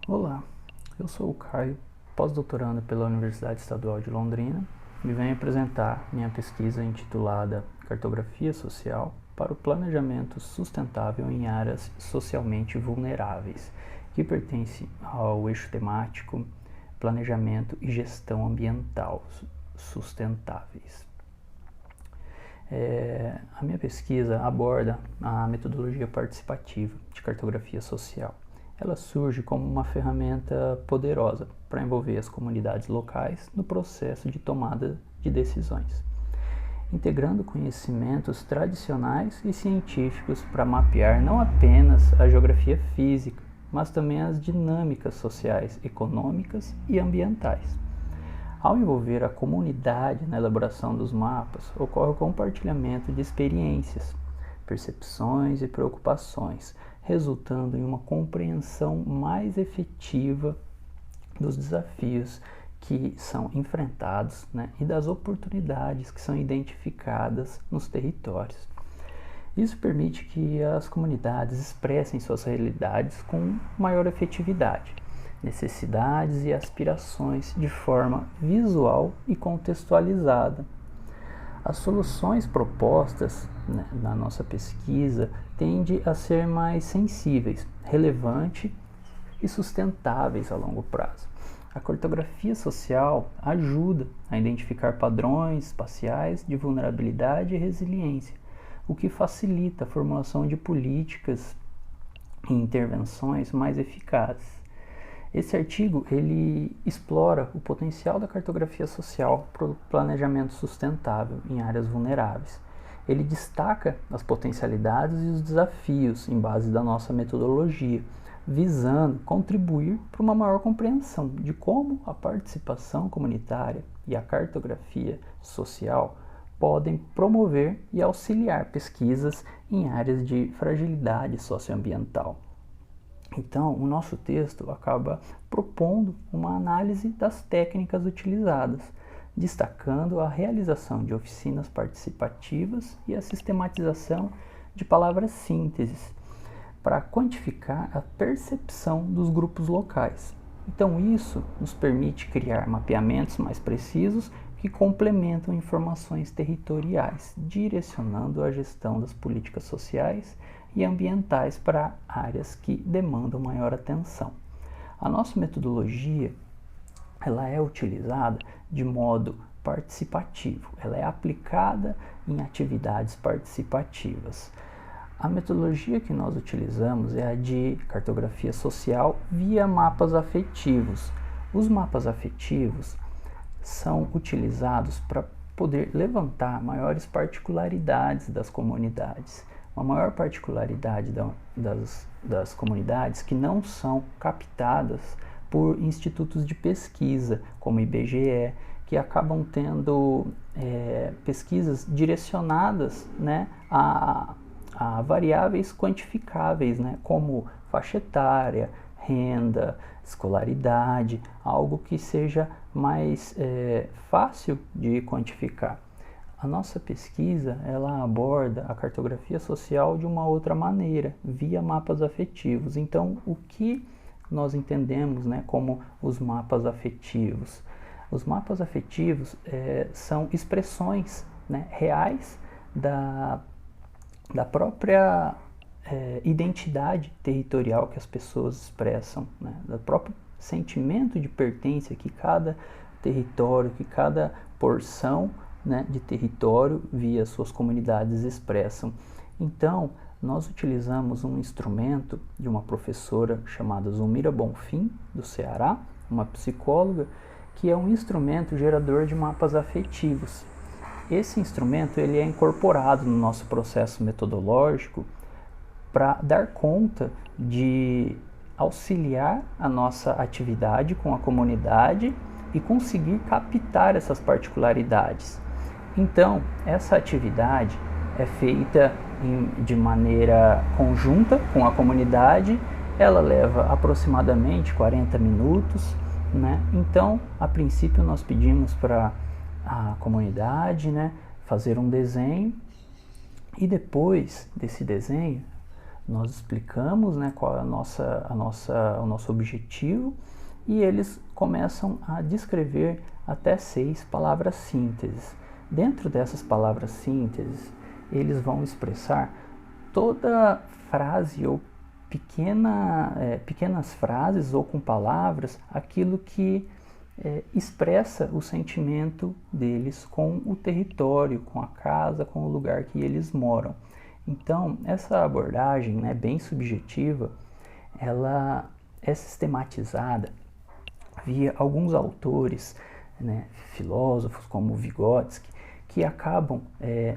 Olá, eu sou o Caio, pós-doutorando pela Universidade Estadual de Londrina e venho apresentar minha pesquisa intitulada Cartografia Social para o Planejamento Sustentável em Áreas Socialmente Vulneráveis, que pertence ao eixo temático Planejamento e Gestão Ambiental Sustentáveis. A minha pesquisa aborda a metodologia participativa de cartografia social. Ela surge como uma ferramenta poderosa para envolver as comunidades locais no processo de tomada de decisões, integrando conhecimentos tradicionais e científicos para mapear não apenas a geografia física, mas também as dinâmicas sociais, econômicas e ambientais. Ao envolver a comunidade na elaboração dos mapas, ocorre o compartilhamento de experiências, percepções e preocupações, resultando em uma compreensão mais efetiva dos desafios que são enfrentados, e das oportunidades que são identificadas nos territórios. Isso permite que as comunidades expressem suas realidades com maior efetividade, necessidades e aspirações de forma visual e contextualizada. As soluções propostas na nossa pesquisa tendem a ser mais sensíveis, relevantes e sustentáveis a longo prazo. A cartografia social ajuda a identificar padrões espaciais de vulnerabilidade e resiliência, o que facilita a formulação de políticas e intervenções mais eficazes. Esse artigo ele explora o potencial da cartografia social para o planejamento sustentável em áreas vulneráveis. Ele destaca as potencialidades e os desafios em base da nossa metodologia, visando contribuir para uma maior compreensão de como a participação comunitária e a cartografia social podem promover e auxiliar pesquisas em áreas de fragilidade socioambiental. Então, o nosso texto acaba propondo uma análise das técnicas utilizadas, destacando a realização de oficinas participativas e a sistematização de palavras sínteses para quantificar a percepção dos grupos locais. Então, isso nos permite criar mapeamentos mais precisos que complementam informações territoriais, direcionando a gestão das políticas sociais e ambientais para áreas que demandam maior atenção. A nossa metodologia ela é utilizada de modo participativo, ela é aplicada em atividades participativas. A metodologia que nós utilizamos é a de cartografia social via mapas afetivos. Os mapas afetivos são utilizados para poder levantar maiores particularidades das comunidades. Uma maior particularidade das comunidades que não são captadas por institutos de pesquisa, como o IBGE, que acabam tendo pesquisas direcionadas a variáveis quantificáveis, como faixa etária, renda, escolaridade, algo que seja mais fácil de quantificar. A nossa pesquisa ela aborda a cartografia social de uma outra maneira, via mapas afetivos. Então, o que nós entendemos como os mapas afetivos? Os mapas afetivos são expressões reais da própria identidade territorial que as pessoas expressam, do próprio sentimento de pertença que cada território, que cada porção de território via suas comunidades expressam. Então, nós utilizamos um instrumento de uma professora chamada Zulmira Bonfim, do Ceará, uma psicóloga, que é um instrumento gerador de mapas afetivos. Esse instrumento ele é incorporado no nosso processo metodológico para dar conta de auxiliar a nossa atividade com a comunidade e conseguir captar essas particularidades. Então, essa atividade é feita de maneira conjunta com a comunidade, ela leva aproximadamente 40 minutos, Então, a princípio, nós pedimos para a comunidade fazer um desenho e depois desse desenho, Nós explicamos, né, qual é o nosso objetivo, e eles começam a descrever até 6 palavras sínteses. Dentro dessas palavras sínteses, eles vão expressar toda frase ou pequenas frases ou com palavras, aquilo que expressa o sentimento deles com o território, com a casa, com o lugar que eles moram. Então, essa abordagem, né, bem subjetiva, ela é sistematizada via alguns autores, né, filósofos como Vygotsky, que acabam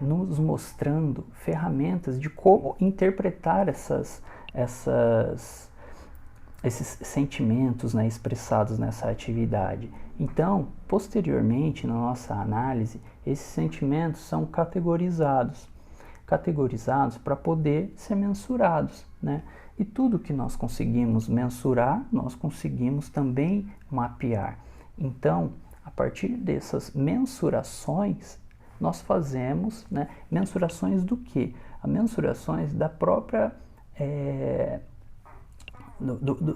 nos mostrando ferramentas de como interpretar esses sentimentos, né, expressados nessa atividade. Então, posteriormente, na nossa análise, esses sentimentos são categorizados para poder ser mensurados, né? E tudo que nós conseguimos mensurar, nós conseguimos também mapear. Então, a partir dessas mensurações, nós fazemos, né, mensurações do quê? Mensurações da própria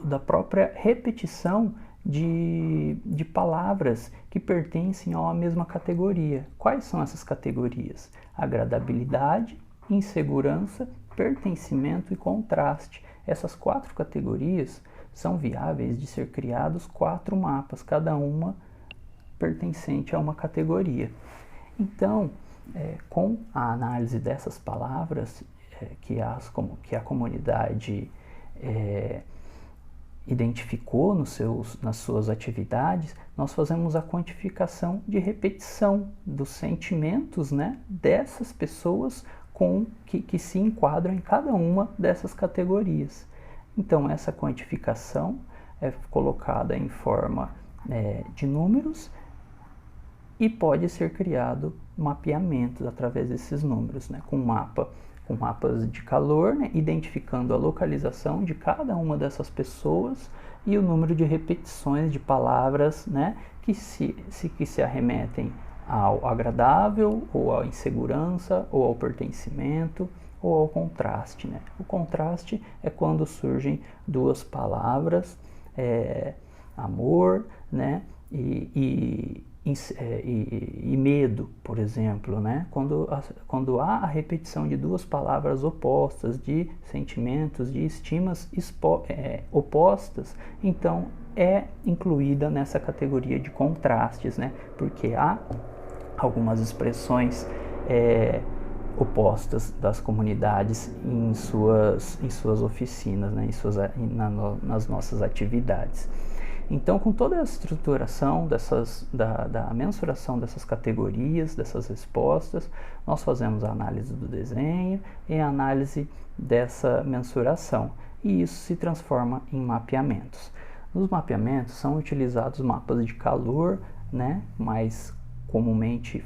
da própria repetição de palavras que pertencem a uma mesma categoria. Quais são essas categorias? Agradabilidade, insegurança, pertencimento e contraste. Essas 4 categorias são viáveis de ser criados 4 mapas, cada uma pertencente a uma categoria. Então, com a análise dessas palavras que a comunidade identificou nas suas atividades, nós fazemos a quantificação de repetição dos sentimentos, né, dessas pessoas que se enquadram em cada uma dessas categorias. Então, essa quantificação é colocada em forma de números e pode ser criado mapeamentos através desses números, né, com mapas de calor, né, identificando a localização de cada uma dessas pessoas e o número de repetições de palavras, né, que se arremetem ao agradável, ou à insegurança, ou ao pertencimento, ou ao contraste, né? O contraste é quando surgem 2 palavras, amor, né, e medo, por exemplo, né? Quando há a repetição de 2 palavras opostas, de sentimentos, de estimas opostas, então é incluída nessa categoria de contrastes, né? Porque há algumas expressões opostas das comunidades em suas oficinas, né? Nas nossas atividades. Então, com toda a estruturação da mensuração dessas categorias, dessas respostas, nós fazemos a análise do desenho e a análise dessa mensuração. E isso se transforma em mapeamentos. Nos mapeamentos são utilizados mapas de calor, né, mais comumente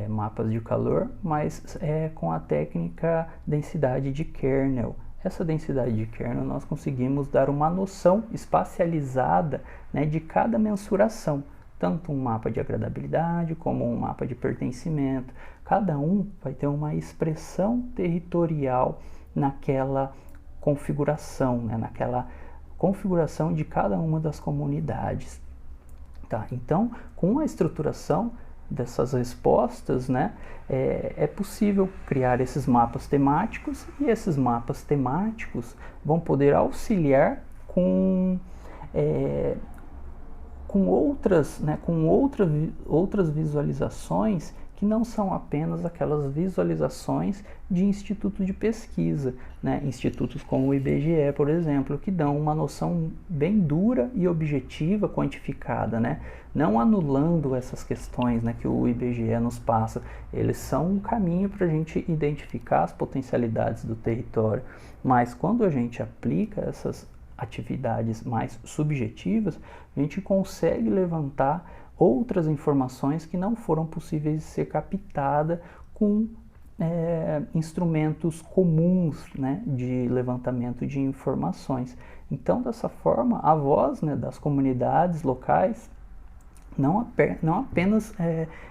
mapas de calor, mas com a técnica densidade de kernel. Essa densidade de kernel nós conseguimos dar uma noção espacializada, né, de cada mensuração, tanto um mapa de agradabilidade como um mapa de pertencimento. Cada um vai ter uma expressão territorial naquela configuração, né, naquela configuração de cada uma das comunidades. Tá? Então, com a estruturação dessas respostas, né, é possível criar esses mapas temáticos, e esses mapas temáticos vão poder auxiliar com outras visualizações que não são apenas aquelas visualizações de institutos de pesquisa, né? Institutos como o IBGE, por exemplo, que dão uma noção bem dura e objetiva, quantificada, né? Não anulando essas questões, né, que o IBGE nos passa. Eles são um caminho para a gente identificar as potencialidades do território, mas quando a gente aplica essas atividades mais subjetivas, a gente consegue levantar outras informações que não foram possíveis de ser captadas com instrumentos comuns, né, de levantamento de informações. Então, dessa forma, a voz, né, das comunidades locais não apenas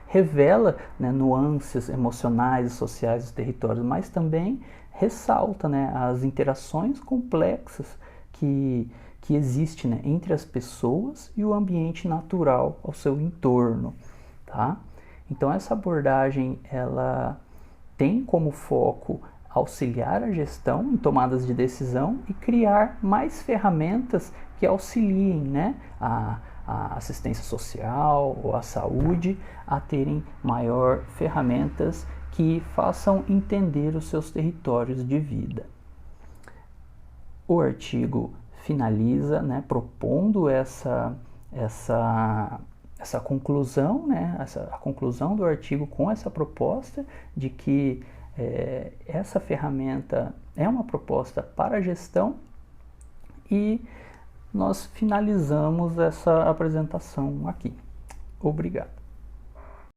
revela, né, nuances emocionais e sociais dos territórios, mas também ressalta, né, as interações complexas que existem, né, entre as pessoas e o ambiente natural ao seu entorno, tá? Então essa abordagem ela tem como foco auxiliar a gestão em tomadas de decisão e criar mais ferramentas que auxiliem, né, a assistência social ou a saúde a terem maior ferramentas que façam entender os seus territórios de vida. O artigo finaliza, né, propondo essa conclusão, né, a conclusão do artigo com essa proposta de que essa ferramenta é uma proposta para a gestão, e nós finalizamos essa apresentação aqui. Obrigado.